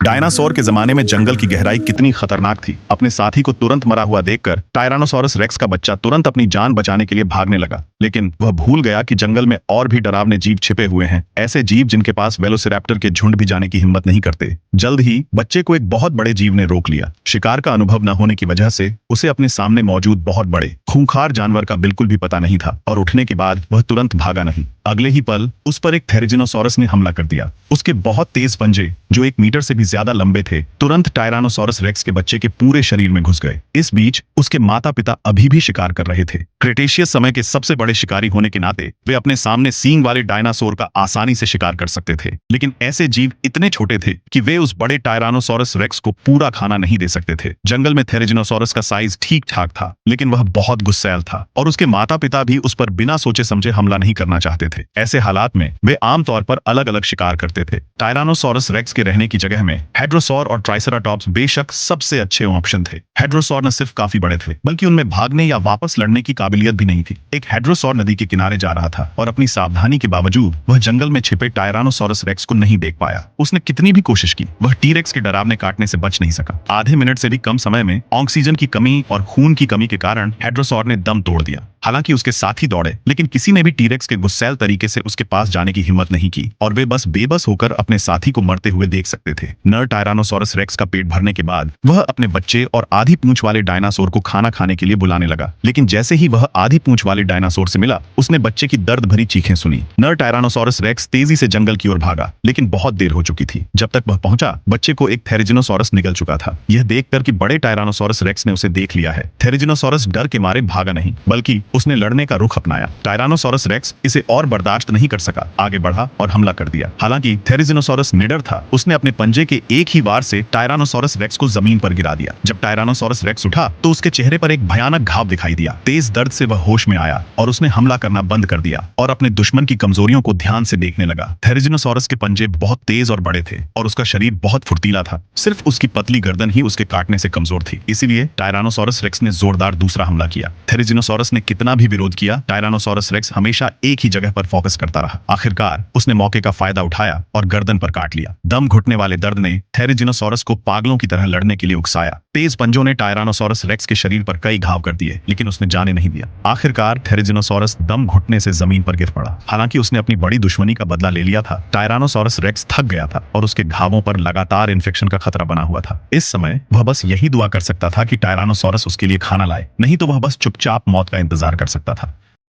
Dinosaur के जमाने में जंगल की गहराई कितनी खतरनाक थी। अपने साथी को तुरंत मरा हुआ देखकर टायरानोसोरस रेक्स का बच्चा तुरंत अपनी जान बचाने के लिए भागने लगा, लेकिन वह भूल गया कि जंगल में और भी डरावने जीव छिपे हुए हैं, ऐसे जीव जिनके पास वेलोसिरैप्टर के झुंड भी जाने की हिम्मत नहीं करते। जल्द ही बच्चे को एक बहुत बड़े जीव ने रोक लिया। शिकार का अनुभव न होने की वजह से उसे अपने सामने मौजूद बहुत बड़े खूंखार जानवर का बिल्कुल भी पता नहीं था और उठने के बाद वह तुरंत भागा नहीं। अगले ही पल उस पर एक थेरिजिनोसॉरस ने हमला कर दिया। उसके बहुत तेज पंजे, जो 1 मीटर से भी ज्यादा लंबे थे, तुरंत टायरानोसॉरस रेक्स के बच्चे के पूरे शरीर में घुस गए। इस बीच उसके माता पिता अभी भी शिकार कर रहे थे। क्रेटेशियस समय के सबसे बड़े शिकारी होने के नाते वे अपने सामने सींग वाले डायनासोर का आसानी से शिकार कर सकते थे, लेकिन ऐसे जीव इतने छोटे थे कि वे उस बड़े टायरानोसॉरस रेक्स को पूरा खाना नहीं दे सकते थे। जंगल में थेरिजिनोसॉरस का साइज ठीक ठाक था, लेकिन वह बहुत गुस्सैल था और उसके माता पिता भी उस पर बिना सोचे समझे हमला नहीं करना चाहते थे। ऐसे हालात में वे आमतौर पर अलग अलग शिकार करते थे। टायरानोसॉरस रेक्स के रहने की जगह में हेड्रोसॉर और ट्राइसेराटॉप्स बेशक सबसे अच्छे ऑप्शन थे। हेड्रोसॉर न सिर्फ काफी बड़े थे, बल्कि उनमें भागने या वापस लड़ने की काबिलियत भी नहीं थी। एक हेड्रोसॉर नदी के किनारे जा रहा था और अपनी सावधानी के बावजूद वह जंगल में छिपे टायरानोसॉरस रेक्स को नहीं देख पाया। उसने कितनी भी कोशिश की, वह टी-रेक्स के डरावने काटने से बच नहीं सका। आधे मिनट से भी कम समय में ऑक्सीजन की कमी और खून की कमी के कारण हेड्रोसॉर ने दम तोड़ दिया। हालांकि उसके साथी दौड़े, लेकिन किसी ने भी टी-रेक्स के गुस्सैल तरीके से उसके पास जाने की हिम्मत नहीं की और वे बस बेबस होकर अपने साथी को मरते हुए देख सकते थे। नर टायरानोसॉरस रेक्स का पेट भरने के बाद वह अपने बच्चे और आधी पूंछ वाले डायनासोर को खाना खाने के लिए बुलाने लगा, लेकिन जैसे ही वह आधी पूंछ वाले डायनासोर से मिला, उसने बच्चे की दर्द भरी चीखें सुनी। नर टायरानोसॉरस रेक्स तेजी से जंगल की ओर भागा, लेकिन बहुत देर हो चुकी थी। जब तक वह पहुंचा, बच्चे को एक थेरिजिनोसॉरस निगल चुका था। यह देखकर कि बड़े टायरानोसॉरस रेक्स ने उसे देख लिया है, थेरिजिनोसॉरस डर के मारे भागा नहीं, बल्कि उसने लड़ने का रुख अपनाया। टायरानोसॉरस रेक्स इसे और बर्दाश्त नहीं कर सका, आगे बढ़ा और हमला कर दिया। हालांकि थेरिजिनोसॉरस निडर था, उसने अपने पंजे के एक ही वार से टायरानोसॉरस रेक्स को जमीन पर गिरा दिया। जब टायरानोसॉरस रेक्स उठा तो उसके चेहरे पर एक भयानक घाव दिखाई दिया। तेज दर्द से वह होश में आया और उसने हमला करना बंद कर दिया और अपने दुश्मन की कमजोरियों को ध्यान से देखने लगा। थेरिजिनोसॉरस के पंजे बहुत तेज और बड़े थे और उसका शरीर बहुत फुर्तीला था। सिर्फ उसकी पतली गर्दन ही उसके काटने से कमजोर थी। इसीलिए टायरानोसॉरस रेक्स ने जोरदार दूसरा हमला किया। थेरिजिनोसॉरस ने कितना भी विरोध किया, टायरानोसॉरस रेक्स हमेशा एक ही जगह पर फोकस करता रहा। आखिरकार उसने मौके का फायदा उठाया और गर्दन पर काट लिया। दम घुटने वाले दर्द ने थेरिजिनोसॉरस को पागलों की तरह लड़ने के लिए उकसाया। तेज पंजों ने टायरानोसॉरस रेक्स के शरीर पर कई घाव कर दिए, लेकिन उसने जाने नहीं दिया। आखिरकार थेरिजिनोसॉरस दम घुटने से जमीन पर गिर पड़ा। हालांकि उसने अपनी बड़ी दुश्मनी का बदला ले लिया था, टायरानोसॉरस रेक्स थक गया था और उसके घावों पर लगातार इन्फेक्शन का खतरा बना हुआ था। इस समय वह बस यही दुआ कर सकता था कि टायरानोसॉरस उसके लिए खाना लाए, नहीं तो वह बस चुपचाप मौत का इंतजार कर सकता था।